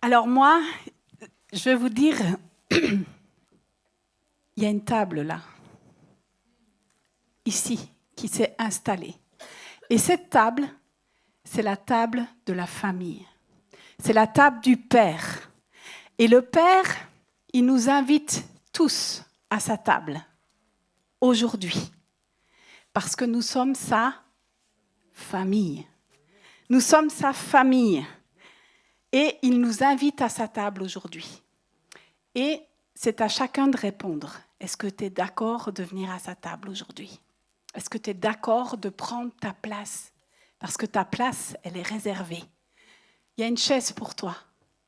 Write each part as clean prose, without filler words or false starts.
Alors moi, je vais vous dire, il y a une table là, ici, qui s'est installée. Et cette table, c'est la table de la famille. C'est la table du Père. Et le Père, il nous invite tous à sa table, aujourd'hui. Parce que nous sommes sa famille. Nous sommes sa famille. Et il nous invite à sa table aujourd'hui. Et c'est à chacun de répondre. Est-ce que tu es d'accord de venir à sa table aujourd'hui? Est-ce que tu es d'accord de prendre ta place? Parce que ta place, elle est réservée. Il y a une chaise pour toi.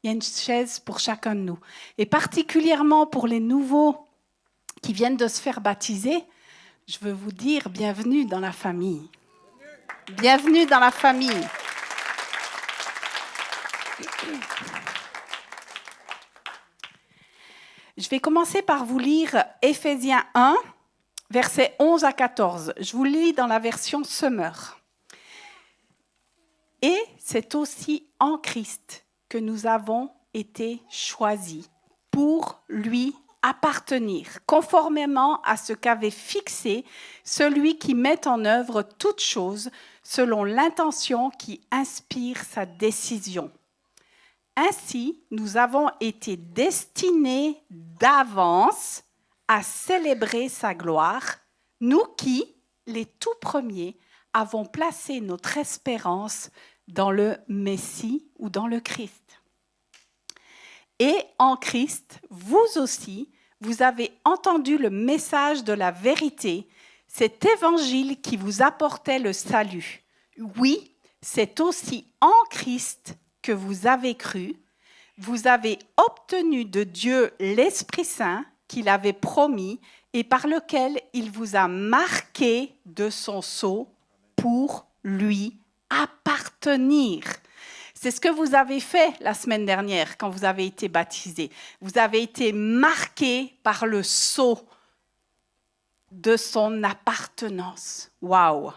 Il y a une chaise pour chacun de nous. Et particulièrement pour les nouveaux qui viennent de se faire baptiser, je veux vous dire bienvenue dans la famille. Bienvenue dans la famille. Je vais commencer par vous lire Éphésiens 1, versets 11 à 14. Je vous lis dans la version Summer. Et c'est aussi en Christ que nous avons été choisis pour lui appartenir, conformément à ce qu'avait fixé celui qui met en œuvre toutes choses selon l'intention qui inspire sa décision. Ainsi, nous avons été destinés d'avance à célébrer sa gloire, nous qui, les tout premiers, avons placé notre espérance dans le Messie ou dans le Christ. Et en Christ, vous aussi, vous avez entendu le message de la vérité, cet évangile qui vous apportait le salut. Oui, c'est aussi en Christ que vous avez cru, vous avez obtenu de Dieu l'Esprit Saint qu'il avait promis et par lequel il vous a marqué de son sceau pour lui appartenir. C'est ce que vous avez fait la semaine dernière quand vous avez été baptisés. Vous avez été marqué par le sceau de son appartenance. Waouh!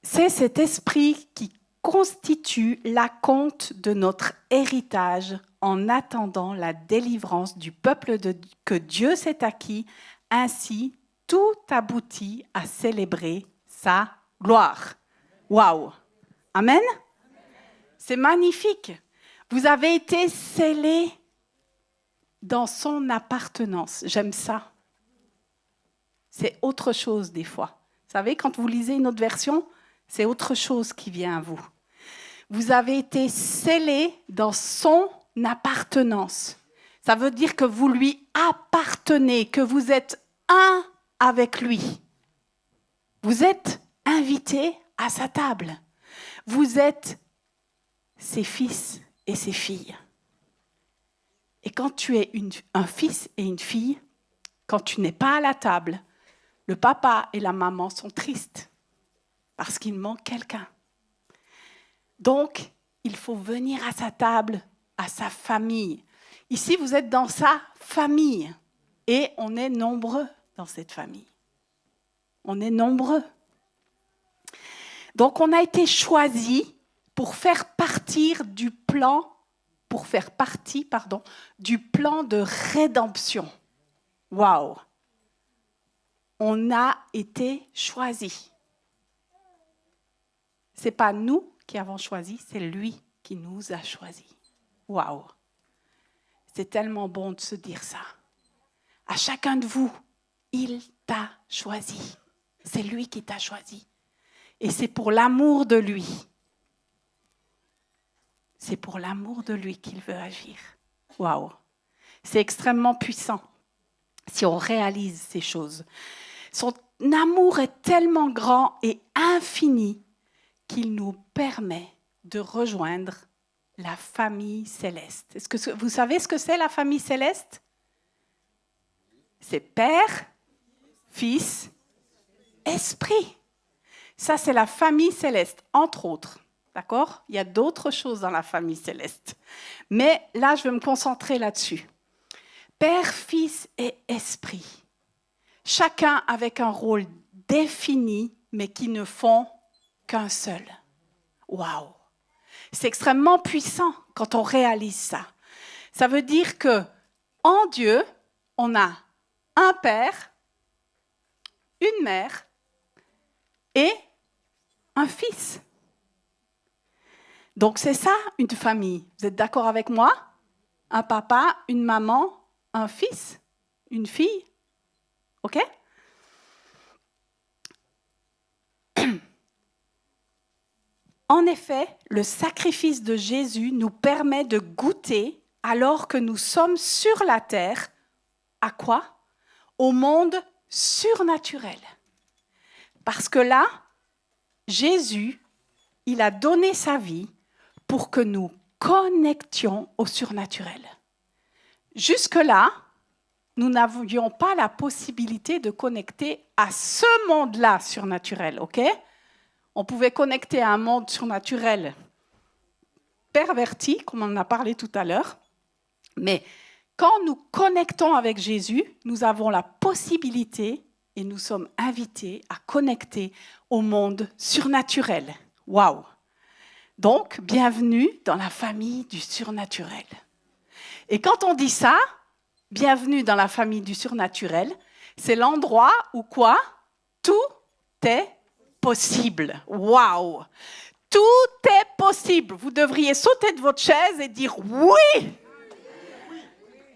C'est cet esprit qui constitue l'acompte de notre héritage en attendant la délivrance du peuple que Dieu s'est acquis. Ainsi, tout aboutit à célébrer sa gloire. Waouh! Amen? C'est magnifique. Vous avez été scellés dans son appartenance. J'aime ça. C'est autre chose des fois. Vous savez, quand vous lisez une autre version, c'est autre chose qui vient à vous. Vous avez été scellés dans son appartenance. Ça veut dire que vous lui appartenez, que vous êtes un avec lui. Vous êtes invités à sa table. Vous êtes ses fils et ses filles. Et quand tu es un fils et une fille, quand tu n'es pas à la table, le papa et la maman sont tristes parce qu'il manque quelqu'un. Donc, il faut venir à sa table, à sa famille. Ici, vous êtes dans sa famille et on est nombreux dans cette famille. On est nombreux. Donc, on a été choisis pour faire partie du plan de rédemption. Waouh! On a été choisis. Ce n'est pas nous qui avons choisi, c'est lui qui nous a choisis. Waouh! C'est tellement bon de se dire ça. À chacun de vous, il t'a choisi. C'est lui qui t'a choisi. Et c'est pour l'amour de lui. C'est pour l'amour de lui qu'il veut agir. Waouh! C'est extrêmement puissant si on réalise ces choses. Son amour est tellement grand et infini qu'il nous permet de rejoindre la famille céleste. Est-ce que vous savez ce que c'est la famille céleste? C'est Père, Fils, Esprit. Ça, c'est la famille céleste, entre autres. D'accord? Il y a d'autres choses dans la famille céleste. Mais là, je vais me concentrer là-dessus. Père, Fils et Esprit. Chacun avec un rôle défini, mais qui ne font qu'un seul. Waouh! C'est extrêmement puissant quand on réalise ça. Ça veut dire que en Dieu, on a un père, une mère et un fils. Donc c'est ça une famille. Vous êtes d'accord avec moi? Un papa, une maman, un fils, une fille. OK? En effet, le sacrifice de Jésus nous permet de goûter, alors que nous sommes sur la terre, à quoi? Au monde surnaturel. Parce que là, Jésus, il a donné sa vie pour que nous connections au surnaturel. Jusque-là, nous n'avions pas la possibilité de connecter à ce monde-là surnaturel, ok? On pouvait connecter à un monde surnaturel perverti, comme on en a parlé tout à l'heure, mais quand nous connectons avec Jésus, nous avons la possibilité et nous sommes invités à connecter au monde surnaturel. Waouh! Donc, bienvenue dans la famille du surnaturel. Et quand on dit ça, bienvenue dans la famille du surnaturel, c'est l'endroit où quoi? Tout est possible. Waouh! Tout est possible. Vous devriez sauter de votre chaise et dire oui!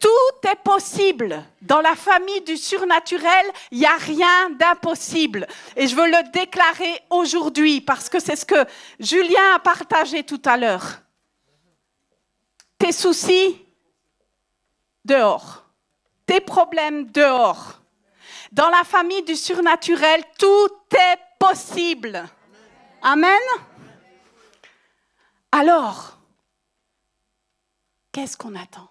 Tout est possible. Dans la famille du surnaturel, il n'y a rien d'impossible. Et je veux le déclarer aujourd'hui parce que c'est ce que Julien a partagé tout à l'heure. Tes soucis, dehors. Tes problèmes, dehors. Dans la famille du surnaturel, tout est possible. Amen. Alors, qu'est-ce qu'on attend?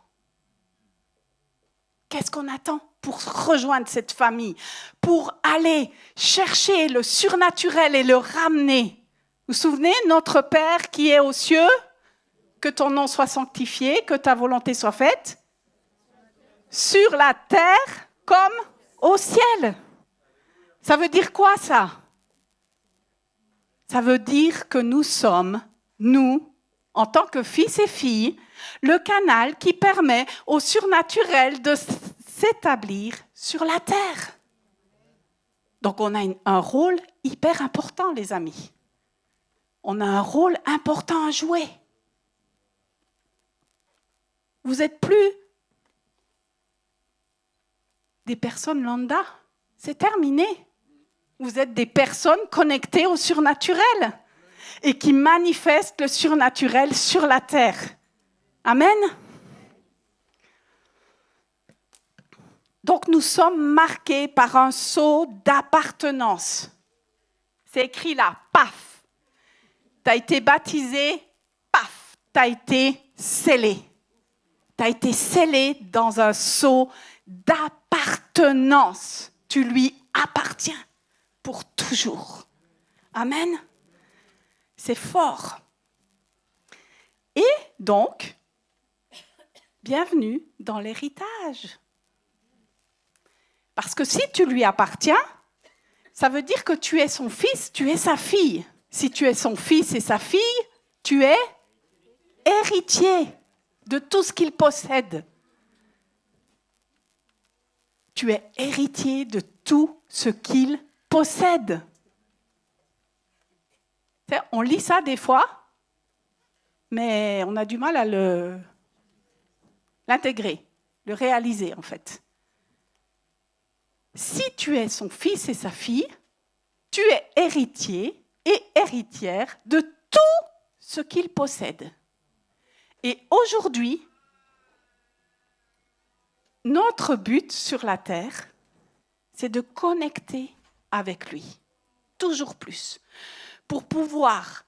Qu'est-ce qu'on attend pour rejoindre cette famille, pour aller chercher le surnaturel et le ramener? Vous vous souvenez, notre Père qui est aux cieux, que ton nom soit sanctifié, que ta volonté soit faite, sur la terre comme au ciel. Ça veut dire quoi ça? Ça veut dire que nous sommes, nous, en tant que fils et filles, le canal qui permet au surnaturel de s'établir sur la terre. Donc on a un rôle hyper important, les amis. On a un rôle important à jouer. Vous n'êtes plus des personnes lambda. C'est terminé. Vous êtes des personnes connectées au surnaturel et qui manifestent le surnaturel sur la terre. Amen. Donc nous sommes marqués par un sceau d'appartenance. C'est écrit là, paf. Tu as été baptisé, paf, tu as été scellé. Tu as été scellé dans un sceau d'appartenance. Tu lui appartiens pour toujours. Amen. C'est fort. Et donc, bienvenue dans l'héritage. Parce que si tu lui appartiens, ça veut dire que tu es son fils, tu es sa fille. Si tu es son fils et sa fille, tu es héritier de tout ce qu'il possède. Tu es héritier de tout ce qu'il possède. On lit ça des fois, mais on a du mal à l'intégrer, le réaliser en fait. Si tu es son fils et sa fille, tu es héritier et héritière de tout ce qu'il possède. Et aujourd'hui, notre but sur la terre, c'est de connecter avec lui, toujours plus, pour pouvoir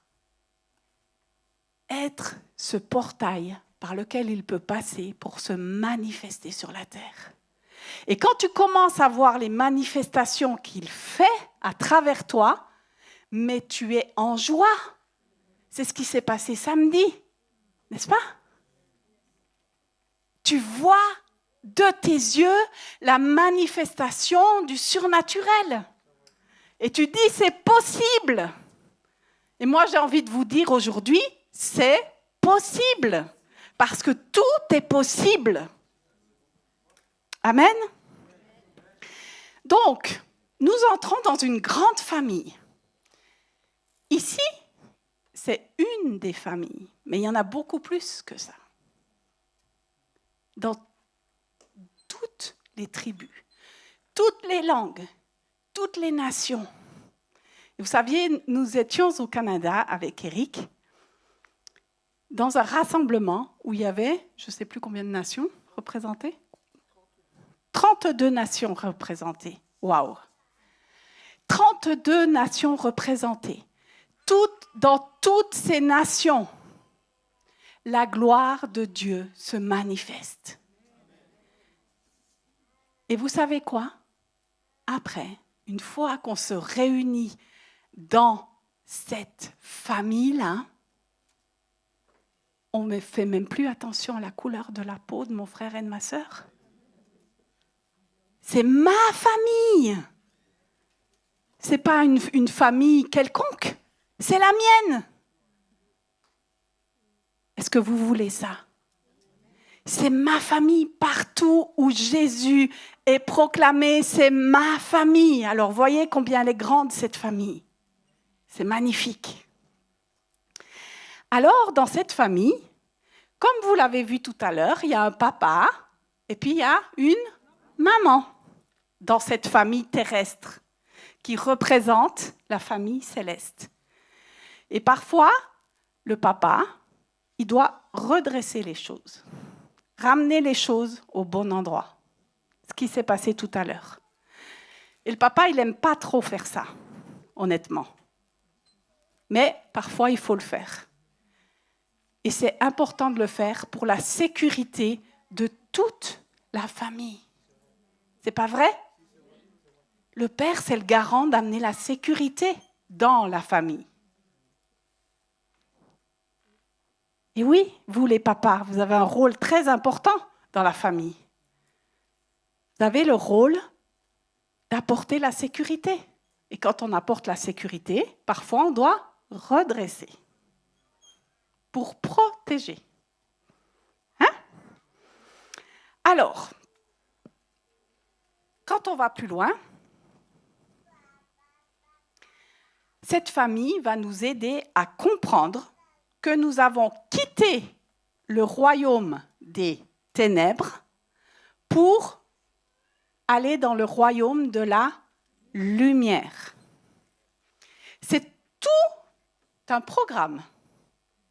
être ce portail par lequel il peut passer pour se manifester sur la terre. Et quand tu commences à voir les manifestations qu'il fait à travers toi, mais tu es en joie. C'est ce qui s'est passé samedi, n'est-ce pas? Tu vois de tes yeux la manifestation du surnaturel. Et tu dis, c'est possible. Et moi, j'ai envie de vous dire aujourd'hui, c'est possible. Parce que tout est possible. Amen. Donc, nous entrons dans une grande famille. Ici, c'est une des familles, mais il y en a beaucoup plus que ça. Dans toutes les tribus, toutes les langues, toutes les nations. Et vous saviez, nous étions au Canada avec Eric, dans un rassemblement où il y avait, je ne sais plus combien de nations représentées, 32 nations représentées. Waouh! 32 nations représentées. Dans toutes ces nations, la gloire de Dieu se manifeste. Et vous savez quoi? Après, une fois qu'on se réunit dans cette famille-là, on ne fait même plus attention à la couleur de la peau de mon frère et de ma sœur. C'est ma famille. Ce n'est pas une famille quelconque. C'est la mienne. Est-ce que vous voulez ça? C'est ma famille partout où Jésus est proclamé. C'est ma famille. Alors, voyez combien elle est grande, cette famille. C'est magnifique. Alors, dans cette famille, comme vous l'avez vu tout à l'heure, il y a un papa et puis il y a une maman dans cette famille terrestre qui représente la famille céleste. Et parfois, le papa, il doit redresser les choses, ramener les choses au bon endroit. Ce qui s'est passé tout à l'heure. Et le papa, il n'aime pas trop faire ça, honnêtement. Mais parfois, il faut le faire. Et c'est important de le faire pour la sécurité de toute la famille. C'est pas vrai? Le père, c'est le garant d'amener la sécurité dans la famille. Et oui, vous les papas, vous avez un rôle très important dans la famille. Vous avez le rôle d'apporter la sécurité. Et quand on apporte la sécurité, parfois on doit redresser pour protéger. Hein? Alors, quand on va plus loin, cette famille va nous aider à comprendre que nous avons quitté le royaume des ténèbres pour aller dans le royaume de la lumière. C'est tout un programme.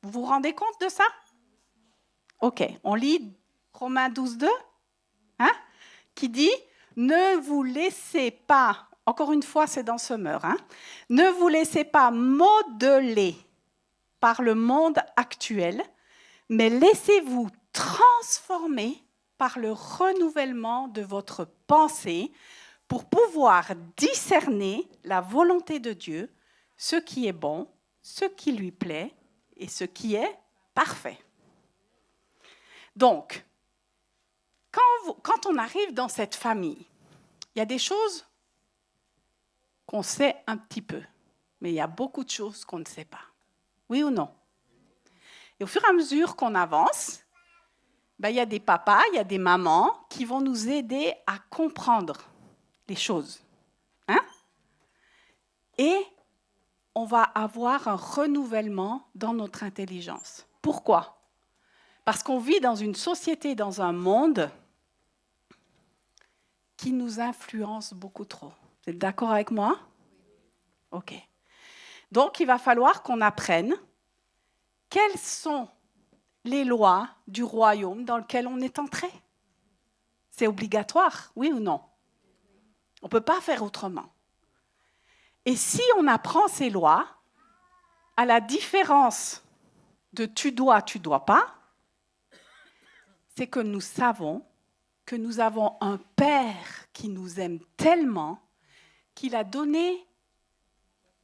Vous vous rendez compte de ça? Ok, on lit Romains 12, 2, qui dit « Ne vous laissez pas », encore une fois c'est dans Semeur, « ne vous laissez pas modeler par le monde actuel, mais laissez-vous transformer par le renouvellement de votre pensée pour pouvoir discerner la volonté de Dieu, ce qui est bon, ce qui lui plaît et ce qui est parfait. » Donc, quand on arrive dans cette famille, il y a des choses qu'on sait un petit peu, mais il y a beaucoup de choses qu'on ne sait pas. Oui ou non? Et au fur et à mesure qu'on avance, il y a des papas, il y a des mamans qui vont nous aider à comprendre les choses. Et on va avoir un renouvellement dans notre intelligence. Pourquoi? Parce qu'on vit dans une société, dans un monde qui nous influence beaucoup trop. Vous êtes d'accord avec moi? Ok. Donc, il va falloir qu'on apprenne quelles sont les lois du royaume dans lequel on est entré. C'est obligatoire, oui ou non? On ne peut pas faire autrement. Et si on apprend ces lois, à la différence de tu dois pas, c'est que nous savons que nous avons un Père qui nous aime tellement qu'il a donné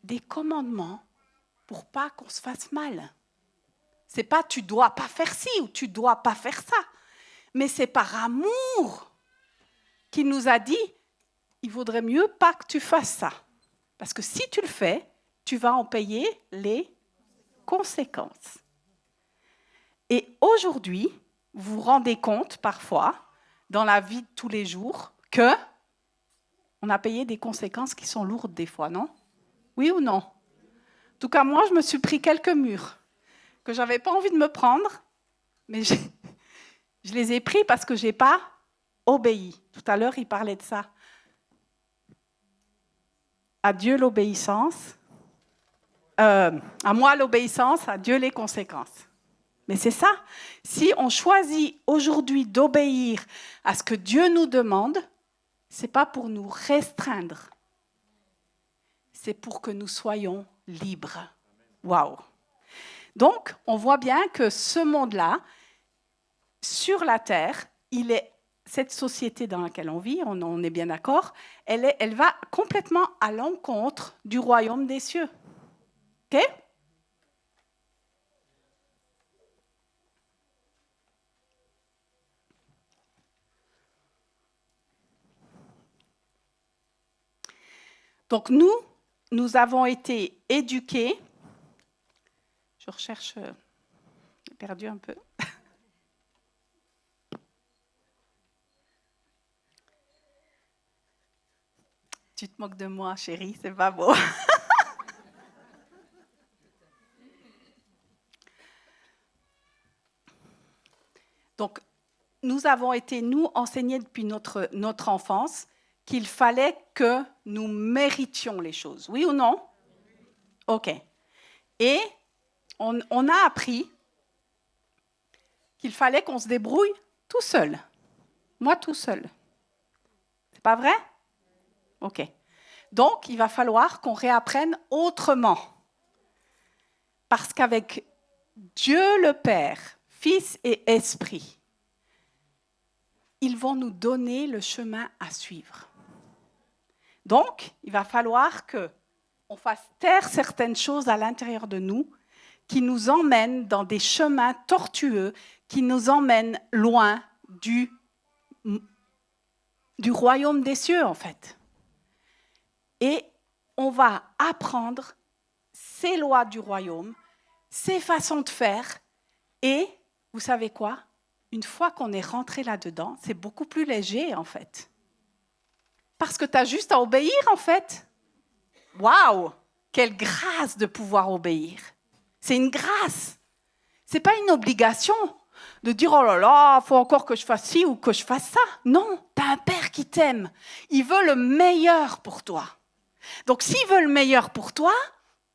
des commandements pour pas qu'on se fasse mal. C'est pas tu dois pas faire ci ou tu dois pas faire ça, mais c'est par amour qu'il nous a dit il vaudrait mieux pas que tu fasses ça, parce que si tu le fais, tu vas en payer les conséquences. Et aujourd'hui, vous vous rendez compte parfois, dans la vie de tous les jours, que on a payé des conséquences qui sont lourdes des fois, non? Oui ou non? En tout cas, moi, je me suis pris quelques murs que je n'avais pas envie de me prendre, mais je les ai pris parce que je n'ai pas obéi. Tout à l'heure, il parlait de ça. À Dieu l'obéissance, à moi l'obéissance, à Dieu les conséquences. Mais c'est ça. Si on choisit aujourd'hui d'obéir à ce que Dieu nous demande, ce n'est pas pour nous restreindre. C'est pour que nous soyons libres. Waouh! Donc, on voit bien que ce monde-là, sur la terre, cette société dans laquelle on vit, on est bien d'accord, elle va complètement à l'encontre du royaume des cieux. OK? Donc nous avons été éduqués. Je recherche, j'ai perdu un peu. Tu te moques de moi, chérie, c'est pas beau. Donc, nous avons été, enseignés depuis notre enfance qu'il fallait que nous méritions les choses. Oui ou non? OK. Et on a appris qu'il fallait qu'on se débrouille tout seul. Moi, tout seul. C'est pas vrai? OK. Donc, il va falloir qu'on réapprenne autrement. Parce qu'avec Dieu le Père, Fils et Esprit, ils vont nous donner le chemin à suivre. Donc, il va falloir qu'on fasse taire certaines choses à l'intérieur de nous qui nous emmènent dans des chemins tortueux, qui nous emmènent loin du royaume des cieux, en fait. Et on va apprendre ces lois du royaume, ces façons de faire, et vous savez quoi? Une fois qu'on est rentré là-dedans, c'est beaucoup plus léger, en fait. Parce que tu as juste à obéir, en fait. Waouh! Quelle grâce de pouvoir obéir. C'est une grâce. Ce n'est pas une obligation de dire « Oh là là, il faut encore que je fasse ci ou que je fasse ça ». Non, tu as un Père qui t'aime. Il veut le meilleur pour toi. Donc, s'il veut le meilleur pour toi,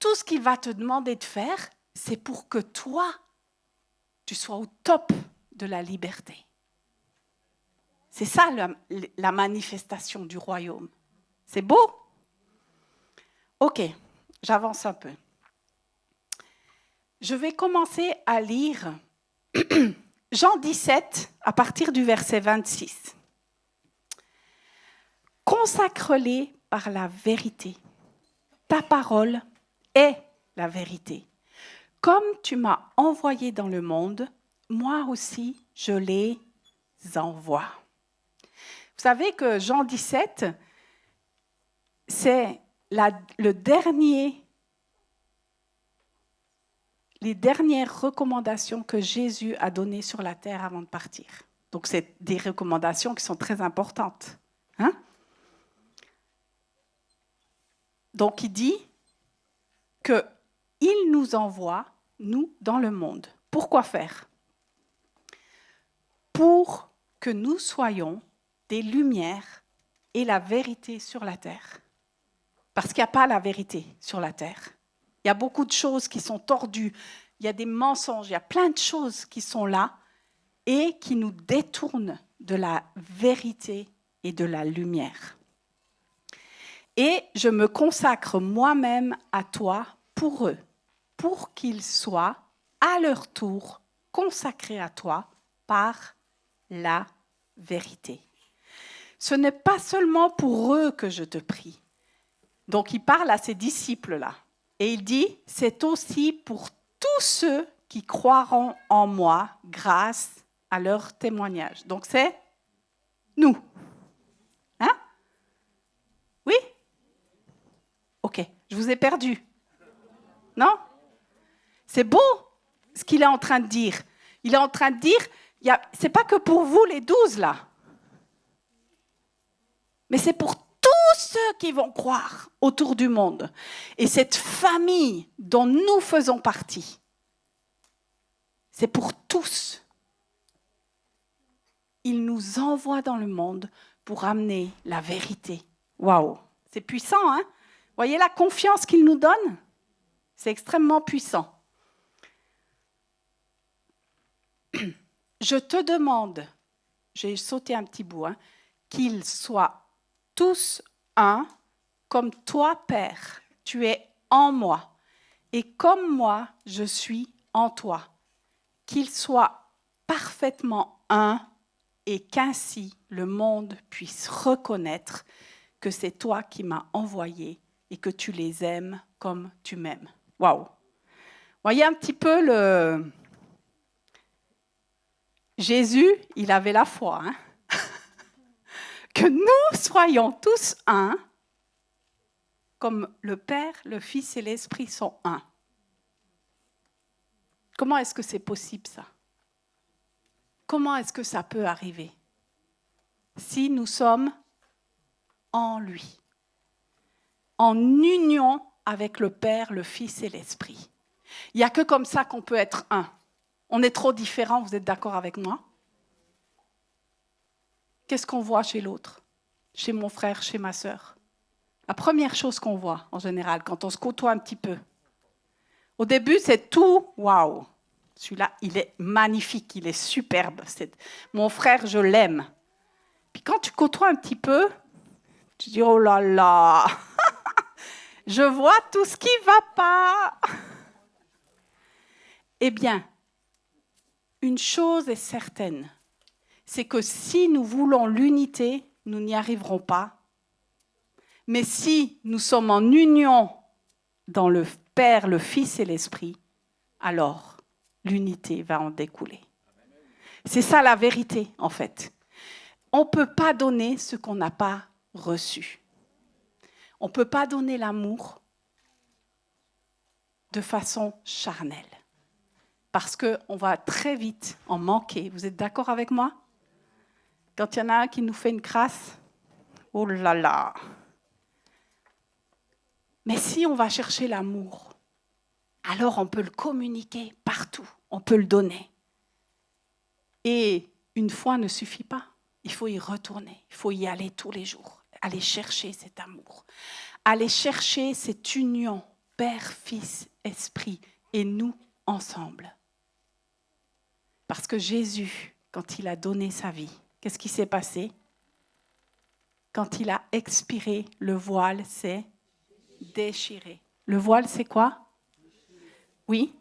tout ce qu'il va te demander de faire, c'est pour que toi, tu sois au top de la liberté. C'est ça la manifestation du royaume. C'est beau? Ok, j'avance un peu. Je vais commencer à lire Jean 17 à partir du verset 26. Consacre-les par la vérité. Ta parole est la vérité. Comme tu m'as envoyé dans le monde, moi aussi je les envoie. Vous savez que Jean 17, c'est les dernières recommandations que Jésus a données sur la terre avant de partir. Donc, c'est des recommandations qui sont très importantes. Hein? Donc, il dit qu'il nous envoie, nous, dans le monde. Pourquoi faire? Pour que nous soyons des lumières et la vérité sur la terre. Parce qu'il n'y a pas la vérité sur la terre. Il y a beaucoup de choses qui sont tordues, il y a des mensonges, il y a plein de choses qui sont là et qui nous détournent de la vérité et de la lumière. Et je me consacre moi-même à toi pour eux, pour qu'ils soient à leur tour consacrés à toi par la vérité. Ce n'est pas seulement pour eux que je te prie. Donc il parle à ses disciples-là. Et il dit, c'est aussi pour tous ceux qui croiront en moi grâce à leur témoignage. Donc c'est nous. Hein? Oui? Ok, je vous ai perdu. Non? C'est beau ce qu'il est en train de dire. Il est en train de dire, ce n'est pas que pour vous les 12 là, mais c'est pour tous ceux qui vont croire autour du monde. Et cette famille dont nous faisons partie, c'est pour tous. Il nous envoie dans le monde pour amener la vérité. Waouh, c'est puissant, hein? Voyez la confiance qu'il nous donne? C'est extrêmement puissant. Je te demande, j'ai sauté un petit bout, hein, qu'ils soient tous un, comme toi, Père, tu es en moi, et comme moi, je suis en toi. Qu'ils soient parfaitement un, et qu'ainsi le monde puisse reconnaître que c'est toi qui m'as envoyé et que tu les aimes comme tu m'aimes. Waouh! Voyez un petit peu le... Jésus, il avait la foi. Hein? Que nous soyons tous un, comme le Père, le Fils et l'Esprit sont un. Comment est-ce que c'est possible ça? Comment est-ce que ça peut arriver? Si nous sommes en lui, en union avec le Père, le Fils et l'Esprit. Il n'y a que comme ça qu'on peut être un. On est trop différents, vous êtes d'accord avec moi? Qu'est-ce qu'on voit chez l'autre? Chez mon frère, chez ma sœur? La première chose qu'on voit, en général, quand on se côtoie un petit peu. Au début, c'est tout, waouh! Celui-là, il est magnifique, il est superbe. Mon frère, je l'aime. Puis quand tu côtoies un petit peu, tu dis, oh là là, je vois tout ce qui ne va pas. Eh bien, une chose est certaine, c'est que si nous voulons l'unité, nous n'y arriverons pas. Mais si nous sommes en union dans le Père, le Fils et l'Esprit, alors l'unité va en découler. C'est ça la vérité, en fait. On ne peut pas donner ce qu'on n'a pas reçu. On ne peut pas donner l'amour de façon charnelle. Parce qu'on va très vite en manquer. Vous êtes d'accord avec moi? Quand il y en a un qui nous fait une crasse, oh là là! Mais si on va chercher l'amour, alors on peut le communiquer partout, on peut le donner. Et une fois ne suffit pas, il faut y retourner, il faut y aller tous les jours, aller chercher cet amour, aller chercher cette union, Père, Fils, Esprit, et nous ensemble. Parce que Jésus, quand il a donné sa vie, qu'est-ce qui s'est passé? Quand il a expiré, le voile s'est déchiré. Le voile, c'est quoi? Oui,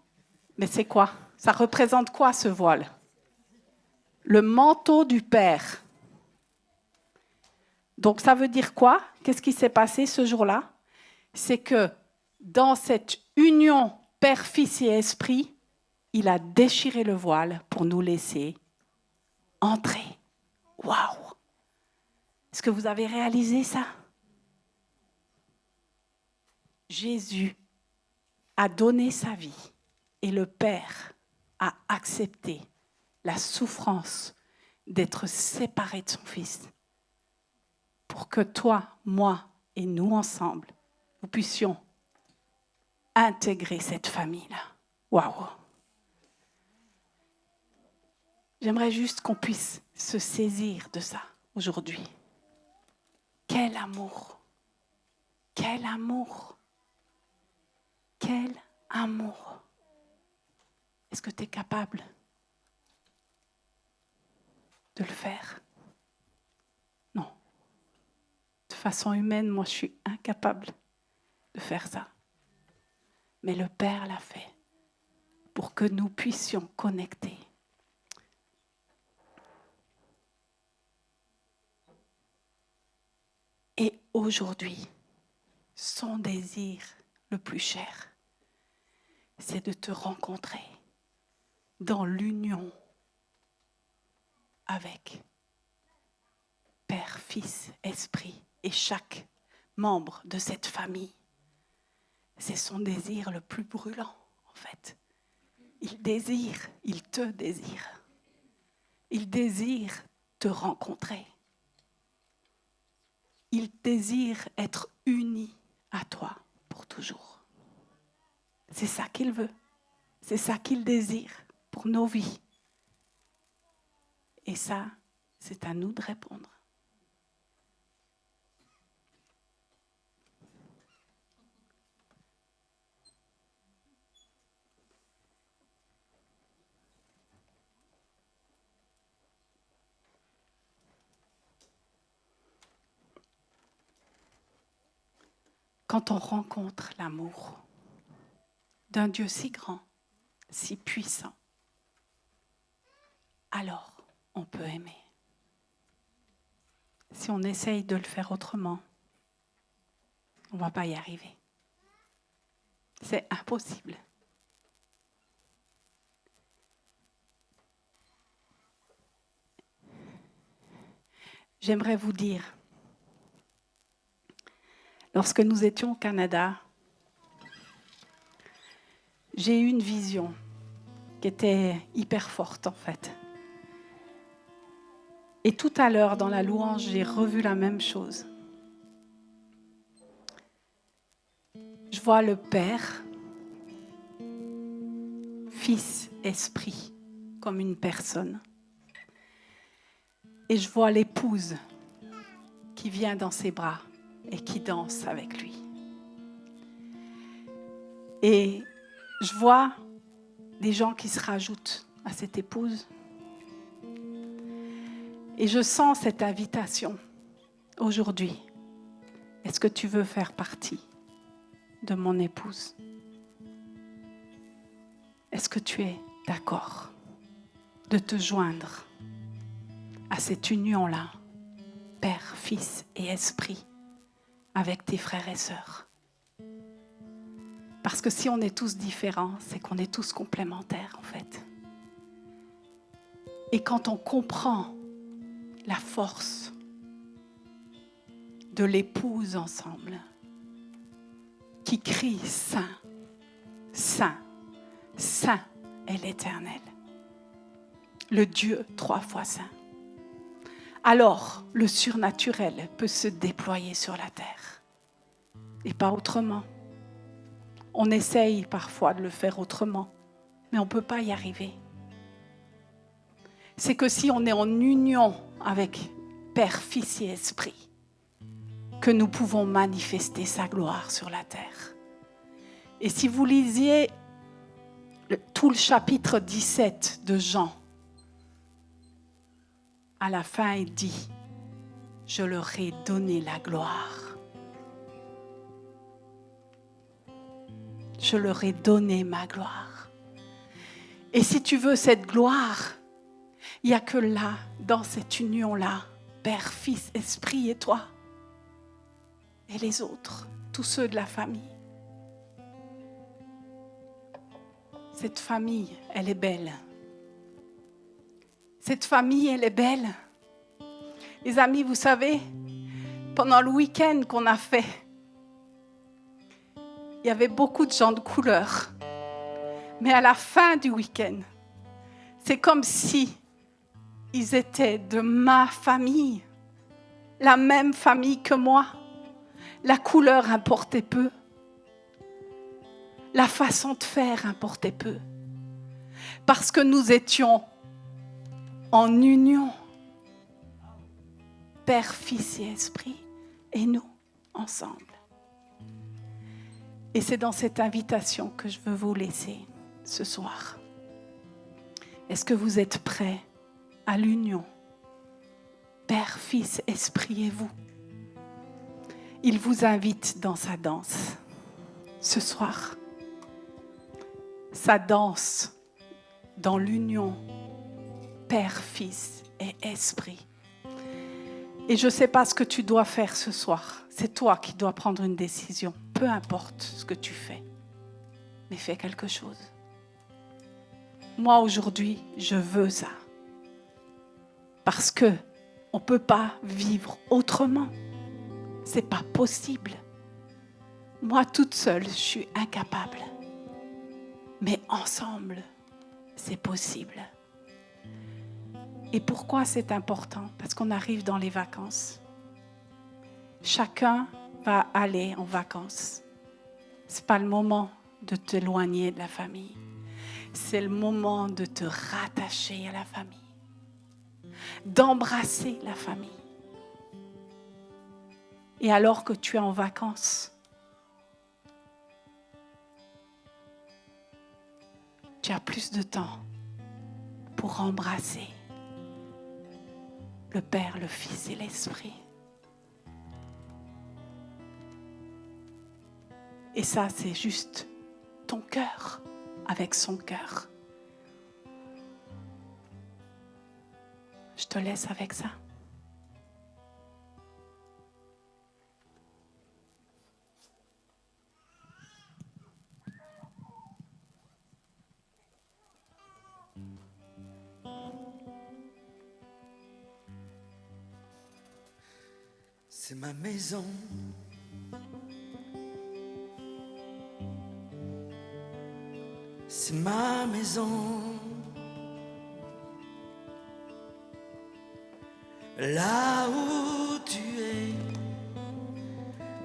mais c'est quoi? Ça représente quoi, ce voile? Le manteau du Père. Donc, ça veut dire quoi? Qu'est-ce qui s'est passé ce jour-là? C'est que dans cette union Père, Fils et Esprit, il a déchiré le voile pour nous laisser entrer. Waouh! Est-ce que vous avez réalisé ça? Jésus a donné sa vie et le Père a accepté la souffrance d'être séparé de son Fils pour que toi, moi et nous ensemble, nous puissions intégrer cette famille-là. Waouh! J'aimerais juste qu'on puisse se saisir de ça aujourd'hui. Quel amour! Quel amour! Quel amour! Est-ce que tu es capable de le faire? Non. De façon humaine, moi, je suis incapable de faire ça. Mais le Père l'a fait pour que nous puissions connecter. Et aujourd'hui, son désir le plus cher, c'est de te rencontrer dans l'union avec Père, Fils, Esprit et chaque membre de cette famille. C'est son désir le plus brûlant, en fait. il désire, il te désire. Il désire te rencontrer. Il désire être uni à toi pour toujours. C'est ça qu'il veut. C'est ça qu'il désire pour nos vies. Et ça, c'est à nous de répondre. Quand on rencontre l'amour d'un Dieu si grand, si puissant, alors on peut aimer. Si on essaye de le faire autrement, on ne va pas y arriver. C'est impossible. J'aimerais vous dire, lorsque nous étions au Canada, j'ai eu une vision qui était hyper forte en fait. Et tout à l'heure, dans la louange, j'ai revu la même chose. Je vois le Père, Fils, Esprit, comme une personne. Et je vois l'épouse qui vient dans ses bras et qui danse avec lui. Et je vois des gens qui se rajoutent à cette épouse. Et je sens cette invitation aujourd'hui. Est-ce que tu veux faire partie de mon épouse? Est-ce que tu es d'accord de te joindre à cette union-là, Père, Fils et Esprit, avec tes frères et sœurs? Parce que si on est tous différents, c'est qu'on est tous complémentaires en fait. Et quand on comprend la force de l'épouse ensemble, qui crie Saint, Saint, Saint est l'Éternel, le Dieu 3 fois saint. Alors, le surnaturel peut se déployer sur la terre. Et pas autrement. On essaye parfois de le faire autrement, mais on ne peut pas y arriver. C'est que si on est en union avec Père, Fils et Esprit, que nous pouvons manifester sa gloire sur la terre. Et si vous lisiez tout le chapitre 17 de Jean, à la fin, il dit « Je leur ai donné la gloire. Je leur ai donné ma gloire. » Et si tu veux cette gloire, il n'y a que là, dans cette union-là, Père, Fils, Esprit et toi, et les autres, tous ceux de la famille. Cette famille, elle est belle. Cette famille, elle est belle. Les amis, vous savez, pendant le week-end qu'on a fait, il y avait beaucoup de gens de couleur. Mais à la fin du week-end, c'est comme si ils étaient de ma famille, la même famille que moi. La couleur importait peu. La façon de faire importait peu. Parce que nous étions en union. Père, Fils et Esprit, et nous, ensemble. Et c'est dans cette invitation que je veux vous laisser ce soir. Est-ce que vous êtes prêts à l'union? Père, Fils, Esprit et vous. Il vous invite dans sa danse ce soir. Sa danse dans l'union Père, Fils et Esprit. Et je ne sais pas ce que tu dois faire ce soir. C'est toi qui dois prendre une décision. Peu importe ce que tu fais. Mais fais quelque chose. Moi, aujourd'hui, je veux ça. Parce qu'on ne peut pas vivre autrement. Ce n'est pas possible. Moi, toute seule, je suis incapable. Mais ensemble, c'est possible. Et pourquoi c'est important? Parce qu'on arrive dans les vacances. Chacun va aller en vacances. Ce n'est pas le moment de t'éloigner de la famille. C'est le moment de te rattacher à la famille. D'embrasser la famille. Et alors que tu es en vacances, tu as plus de temps pour embrasser le Père, le Fils et l'Esprit. Et ça, c'est juste ton cœur avec son cœur. Je te laisse avec ça. C'est ma maison. C'est ma maison. Là où tu es,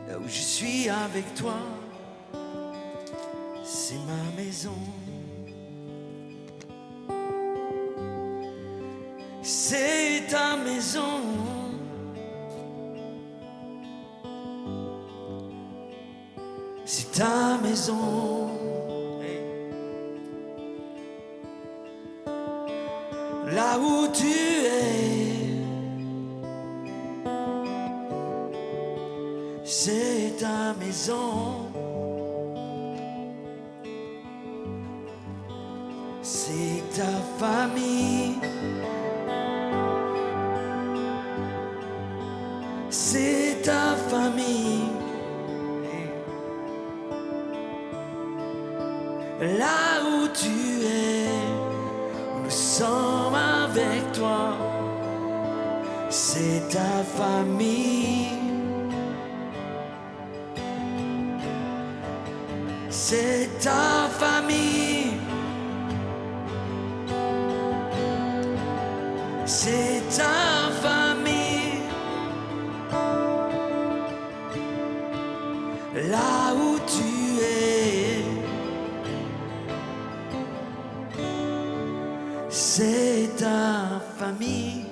là où je suis avec toi, c'est ma maison. C'est ta maison. C'est ta maison. Là où tu es, c'est ta maison. C'est ta famille. C'est ta famille. Là où tu es, nous sommes avec toi. C'est ta famille. C'est ta famille. C'est ta famille. Là où tu es, c'est ta famille.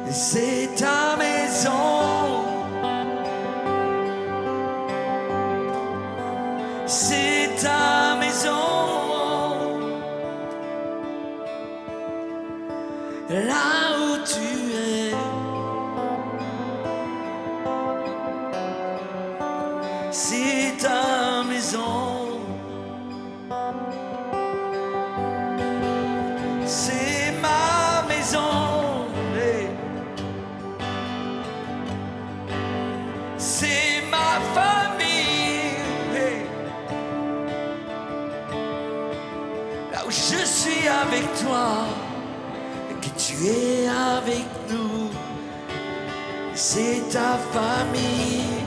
C'est ta maison. C'est ta maison. Là où tu es, c'est ta maison. C'est ma maison. Hey. C'est ma famille. Hey. Là où je suis avec toi, que tu es avec nous, c'est ta famille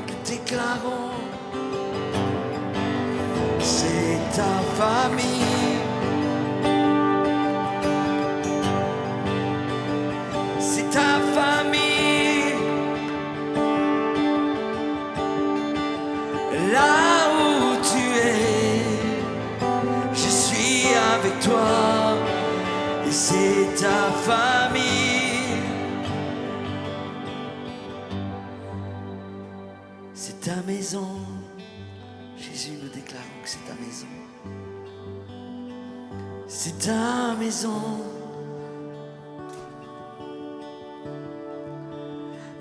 que déclarons. C'est ta famille. C'est ta famille. Là où tu es, je suis avec toi. Et c'est ta famille. C'est ta maison. Jésus, nous déclarons que c'est ta maison. C'est ta maison.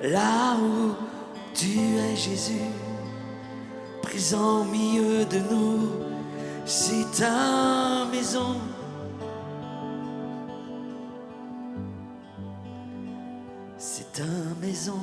Là où tu es, Jésus, présent au milieu de nous, c'est ta maison. C'est ta maison.